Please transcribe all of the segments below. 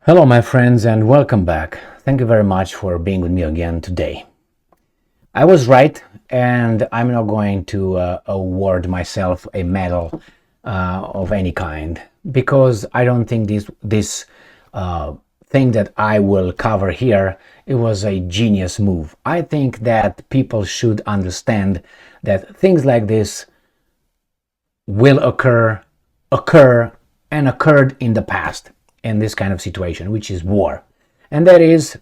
Hello, my friends, and welcome back. Thank you very much for being with me again today. I was right, and I'm not going to award myself a medal of any kind because I don't think this thing that I will cover here it was a genius move. I think that people should understand that things like this will occur, and occurred in the past in this kind of situation, which is war. And that is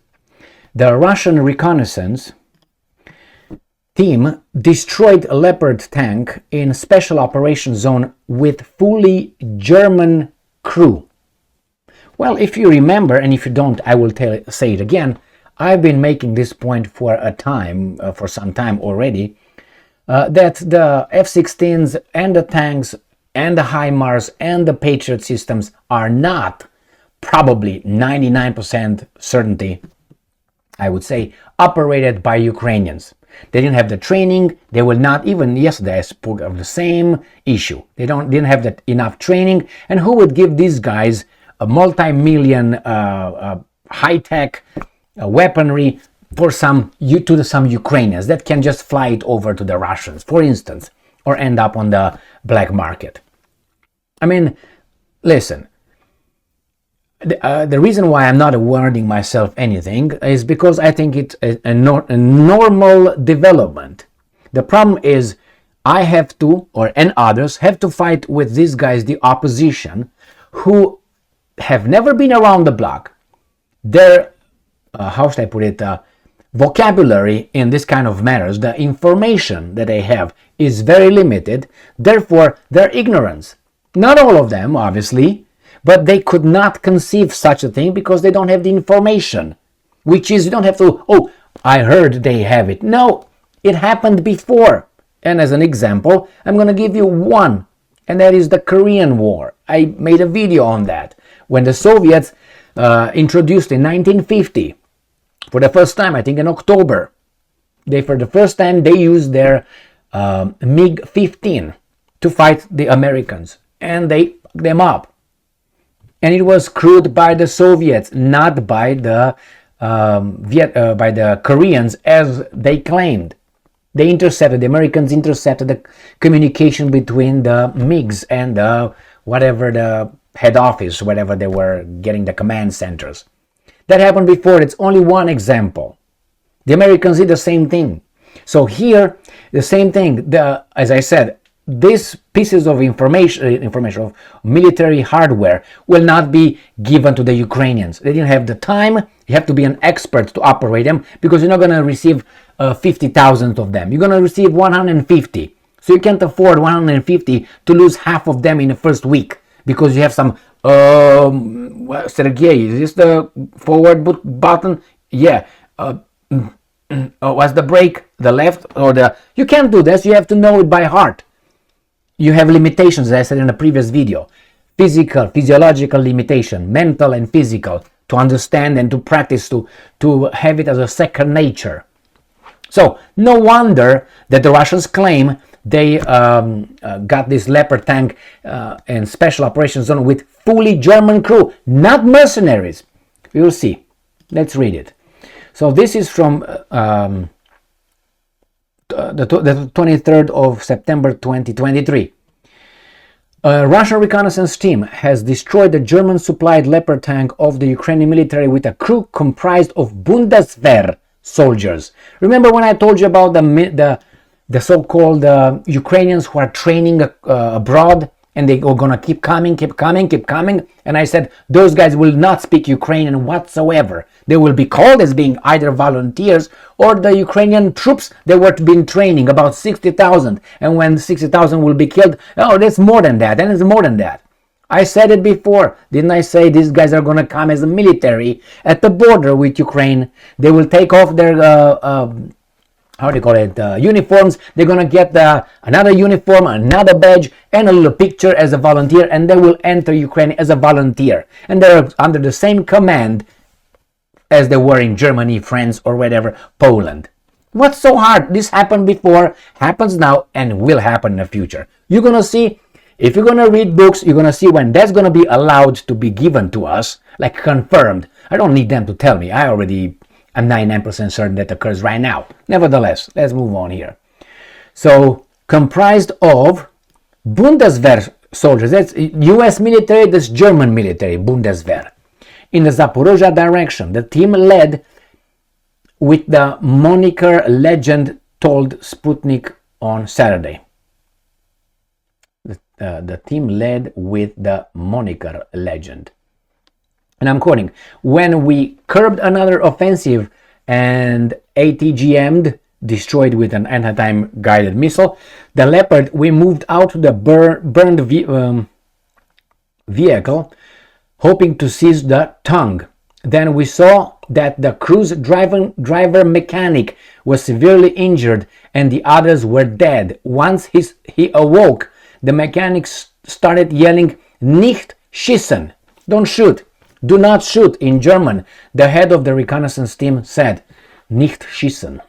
the Russian reconnaissance team destroyed a Leopard tank in special operations zone with fully German crew. Well, if you remember, and if you don't, I will say it again, I've been making this point for some time already, that the F-16s and the tanks and the HIMARS and the Patriot systems are not, probably 99% certainty, I would say, operated by Ukrainians. They didn't have the training. They will not, even yesterday I spoke of the same issue. They didn't have enough training. And who would give these guys a multi-million high-tech weaponry for some Ukrainians that can just fly it over to the Russians, for instance, or end up on the black market? I mean, listen. The reason why I'm not awarding myself anything is because I think it's a normal development. The problem is I have to, and others have to fight with these guys, the opposition, who have never been around the block. Their, how should I put it, vocabulary in this kind of matters, the information that they have is very limited. Therefore, their ignorance. Not all of them, obviously, but they could not conceive such a thing because they don't have the information, which is, you don't have to, oh, I heard they have it. No, it happened before. And as an example, I'm going to give you one, and that is the Korean War. I made a video on that. When the Soviets introduced in 1950, for the first time, I think in October, for the first time, they used their MiG-15 to fight the Americans, and they fucked them up. And it was crewed by the Soviets, not by the Koreans, as they claimed. The Americans intercepted the communication between the MiGs and the head office, whatever they were getting, the command centers. That happened before. It's only one example. The Americans did the same thing. So here, the same thing. As I said, these pieces of information of military hardware will not be given to the Ukrainians. They didn't have the time. You have to be an expert to operate them because you're not going to receive 50,000 of them. You're going to receive 150. So you can't afford 150 to lose half of them in the first week because you have some, Sergey, is this the forward button? Yeah. What's the brake? The left or the... You can't do this. You have to know it by heart. You have limitations, as I said in the previous video. Physiological limitation, mental and physical, to understand and to practice, to have it as a second nature. So, no wonder that the Russians claim they got this Leopard tank and special operations zone with fully German crew, not mercenaries. We will see. Let's read it. So this is from the 23rd of September 2023. A Russian reconnaissance team has destroyed the German-supplied Leopard tank of the Ukrainian military with a crew comprised of Bundeswehr soldiers. Remember when I told you about the so-called Ukrainians who are training abroad, and they are going to keep coming, and I said those guys will not speak Ukrainian whatsoever. They will be called as being either volunteers or the Ukrainian troops that were being training, about 60,000, and when 60,000 will be killed, oh, that's more than that, and it's more than that. I said it before, didn't I say these guys are going to come as a military at the border with Ukraine? They will take off their uniforms. They're going to get another uniform, another badge, and a little picture as a volunteer, and they will enter Ukraine as a volunteer. And they're under the same command as they were in Germany, France, or whatever, Poland. What's so hard? This happened before, happens now, and will happen in the future. You're going to see If you're gonna read books, you're gonna see when that's gonna be allowed to be given to us, like confirmed. I don't need them to tell me. I'm 99% certain that occurs right now. Nevertheless, let's move on here. So, comprised of Bundeswehr soldiers. That's US military, that's German military, Bundeswehr. In the Zaporozhye direction, the team led with the moniker Legend told Sputnik on Saturday. The team led with the moniker Legend. And I'm quoting, when we curbed another offensive and ATGM'd, destroyed with an anti-tank guided missile, the Leopard, we moved out to the burned vehicle, hoping to seize the tongue. Then we saw that the crew's driver mechanic was severely injured and the others were dead. Once he awoke, the mechanic started yelling, "Nicht schießen!" Don't shoot. Do not shoot in German. The head of the reconnaissance team said, "Nicht schießen."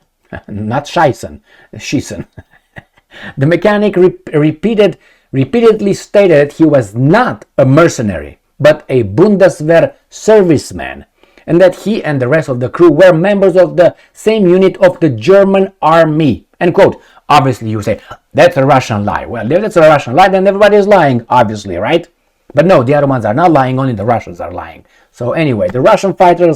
Not scheißen, schießen. The mechanic repeatedly stated he was not a mercenary, but a Bundeswehr serviceman, and that he and the rest of the crew were members of the same unit of the German army. End quote. Obviously, you say, that's a Russian lie. Well, if that's a Russian lie, then everybody is lying, obviously, right? But no, the other ones are not lying, only the Russians are lying. So anyway, the Russian fighter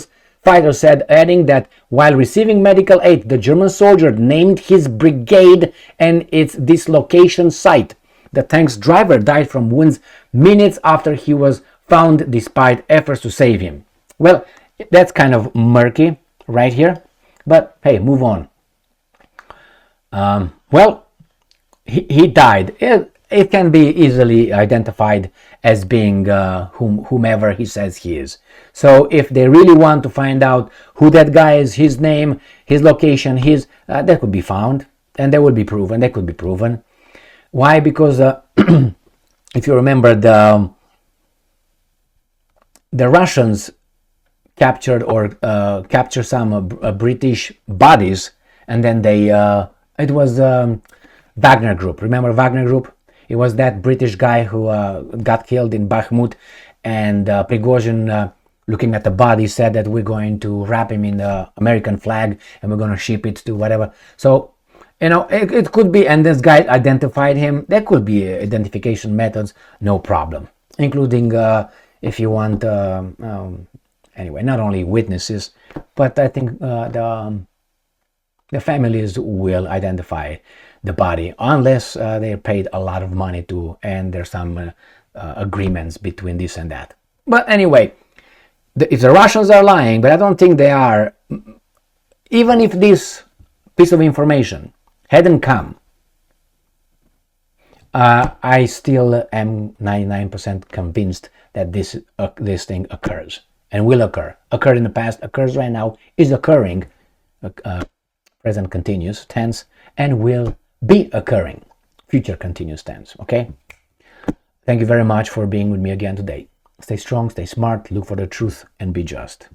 said, adding that while receiving medical aid, the German soldier named his brigade and its dislocation site. The tank's driver died from wounds minutes after he was found despite efforts to save him. Well, that's kind of murky right here, but hey, move on. Well, he died. It can be easily identified as being whomever he says he is. So if they really want to find out who that guy is, his name, his location, that could be found, and that would be proven. That could be proven. Why? Because if you remember, the Russians captured some British bodies, and then it was Wagner Group. Remember Wagner Group? It was that British guy who got killed in Bakhmut, and Prigozhin, looking at the body, said that we're going to wrap him in the American flag and we're going to ship it to whatever. So, it could be, and this guy identified him. There could be identification methods, no problem, including if you want, anyway, not only witnesses, but I think the families will identify the body, unless they're paid a lot of money to, and there's some agreements between this and that. But anyway, if the Russians are lying, but I don't think they are, even if this piece of information hadn't come, I still am 99% convinced that this thing occurs and will occur. Occurred in the past, occurs right now, is occurring, present continuous tense, and will be occurring, future continuous tense. Okay? Thank you very much for being with me again today. Stay strong, stay smart, look for the truth, and be just.